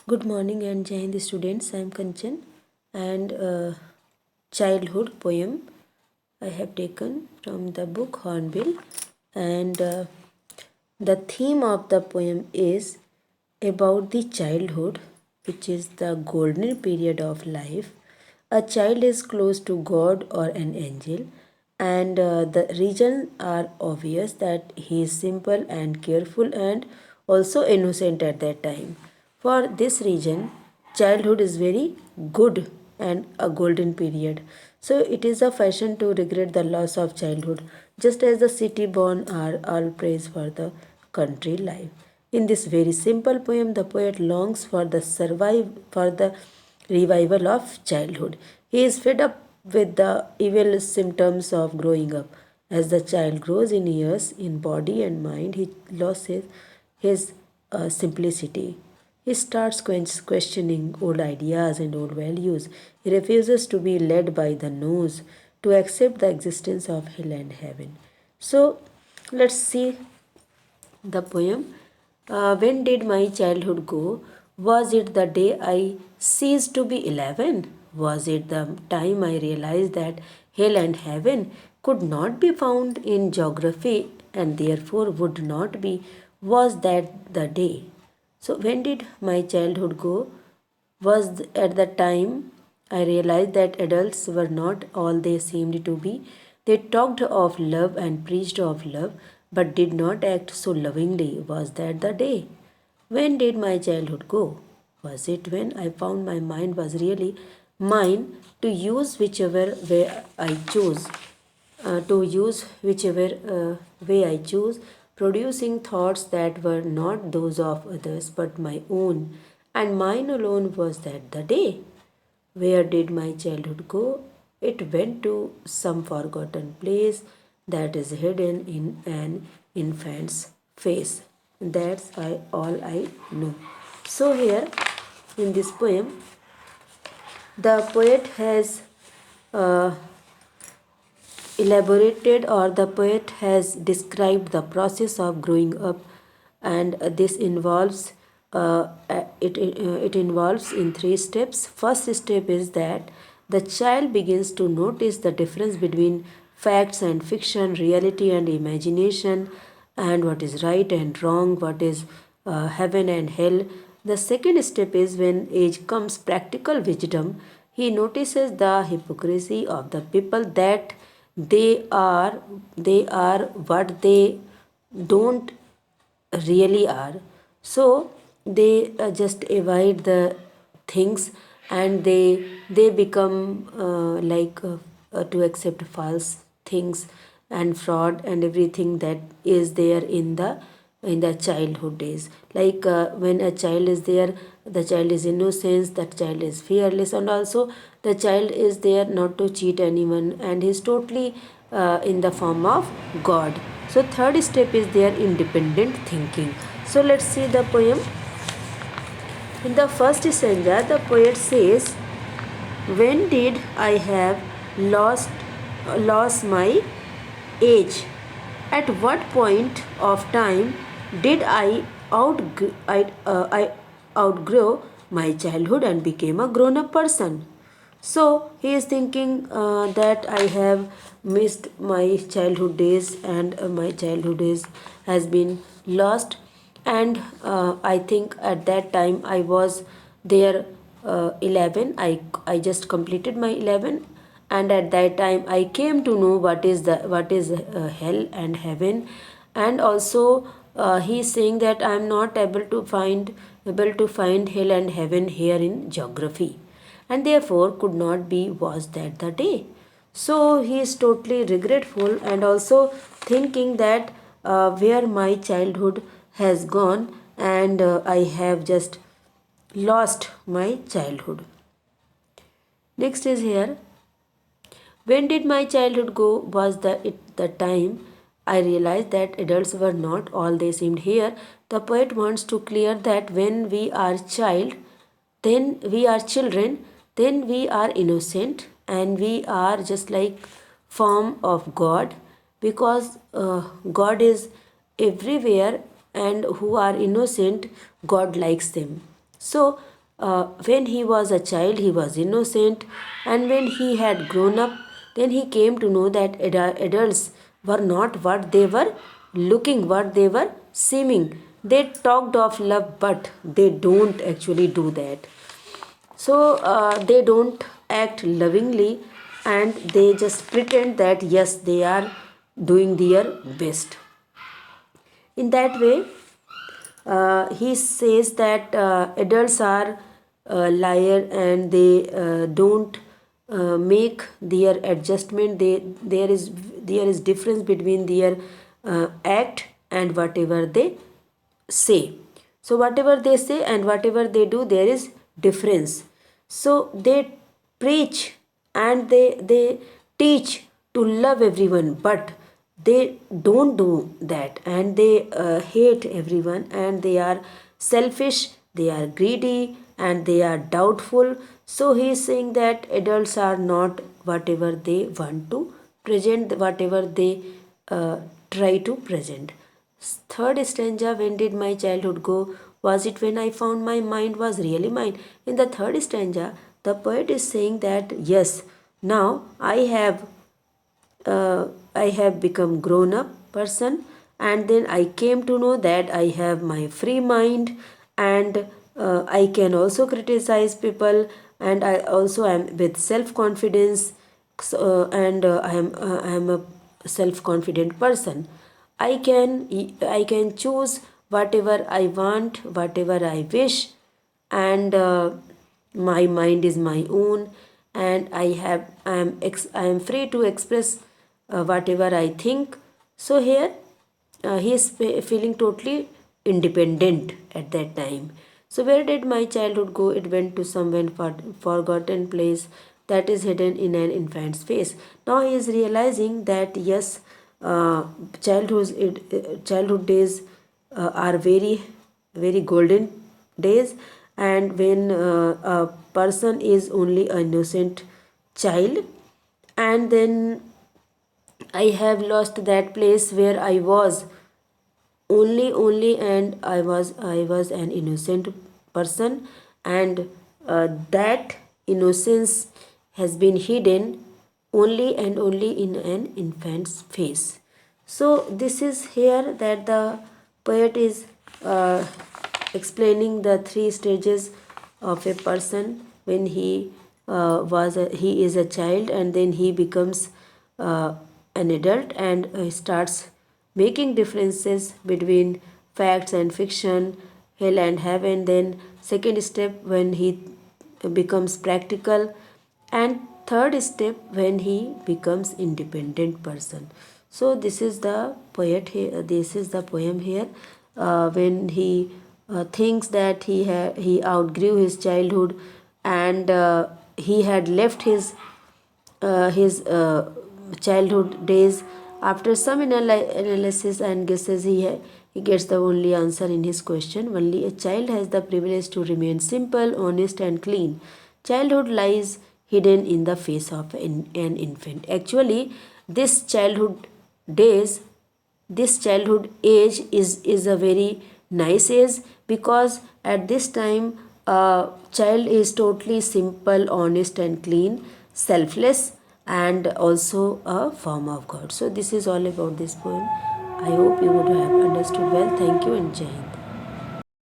Good morning and Jai Hind students. I am Kanchan and childhood poem I have taken from the book Hornbill, and the theme of the poem is about the childhood, which is the golden period of life. A child is close to God or an angel, and the reasons are obvious that he is simple and careful and also innocent at that time. For this reason, childhood is very good and a golden period. So it is a fashion to regret the loss of childhood, just as the city born are all praise for the country life. In this very simple poem, the poet longs for the revival of childhood. He is fed up with the evil symptoms of growing up. As the child grows in years, in body and mind, he loses his simplicity. He starts questioning old ideas and old values. He refuses to be led by the nose, to accept the existence of hell and heaven. So, let's see the poem. When did my childhood go? Was it the day I ceased to be 11? Was it the time I realized that hell and heaven could not be found in geography and therefore would not be? Was that the day? So, when did my childhood go? Was at the time I realized that adults were not all they seemed to be. They talked of love and preached of love, but did not act so lovingly. Was that the day? When did my childhood go? Was it when I found my mind was really mine to use whichever way I chose? Way I choose, producing thoughts that were not those of others but my own, and mine alone. Was that the day? Where did my childhood go? It went to some forgotten place that is hidden in an infant's face. That's all I know. So, here in this poem, the poet has uh, elaborated, or the poet has described the process of growing up, and this involves it involves in three steps. First step is that the child begins to notice the difference between facts and fiction, reality and imagination, and what is right and wrong, what is heaven and hell. The second step is when age comes practical wisdom. He notices the hypocrisy of the people, that they are what they don't really are. So they just avoid the things, and they become to accept false things and fraud and everything that is there in the childhood days. When a child is there, the child is innocent, that child is fearless, and also the child is there not to cheat anyone, and is totally in the form of God. So third step is their independent thinking. So let's see the poem. In the first stanza, the poet says, when did I have lost my age? At what point of time did I outgrow my childhood and became a grown-up person? So he is thinking that I have missed my childhood days, and my childhood days has been lost, and I think at that time I was there 11. I just completed my 11, and at that time I came to know what is hell and heaven. And also he is saying that I am not able to find hell and heaven here in geography, and therefore could not be. Was that the day? So he is totally regretful, and also thinking that where my childhood has gone, and I have just lost my childhood. Next is here, when did my childhood go? Was the time I realized that adults were not all they seemed. Here the poet wants to clear that when we are then we are children, then we are innocent, and we are just like form of God, because God is everywhere, and who are innocent, God likes them. So when he was a child, he was innocent, and when he had grown up, then he came to know that adults were not what they were looking, what they were seeming. They talked of love, but they don't actually do that. So they don't act lovingly, and they just pretend that yes, they are doing their best. In that way, he says that adults are liar, and they don't make their adjustment. There is difference between their act and whatever they say. So whatever they say and whatever they do, there is difference. So they preach and they teach to love everyone, but they don't do that, and they hate everyone, and they are selfish, they are greedy, and they are doubtful. So he is saying that adults are not whatever they want to present, whatever they try to present. Third stanza, when did my childhood go? Was it when I found my mind was really mine? In the third stanza, the poet is saying that yes, now I have become grown up person, and then I came to know that I have my free mind, and I can also criticize people, and I also am with self confidence. So, and I am a self confident person. I can choose whatever I want, whatever I wish, and my mind is my own, and I am free to express whatever I think. So here he is feeling totally independent at that time. So where did my childhood go? It went to some forgotten place that is hidden in an infant's face. Now he is realizing that yes, childhood days are very very golden days, and when a person is only an innocent child, and then I have lost that place where I was only and I was an innocent person, and that innocence has been hidden only and only in an infant's face. So this is here that the poet is explaining the three stages of a person when he is a child, and then he becomes an adult, and starts making differences between facts and fiction, hell and heaven. Then second step when he becomes practical, and third step when he becomes independent person. So this is the poet here, this is the poem here, when he thinks that he outgrew his childhood, and he had left his childhood days. After some analysis and guesses, he gets the only answer in his question. Only a child has the privilege to remain simple, honest, and clean. Childhood lies hidden in the face of an infant. Actually, this childhood days, this childhood age is a very nice age, because at this time a child is totally simple, honest, and clean, selfless, and also a form of God. So this is all about this poem. I hope you would have understood well. Thank you and Jai Hind.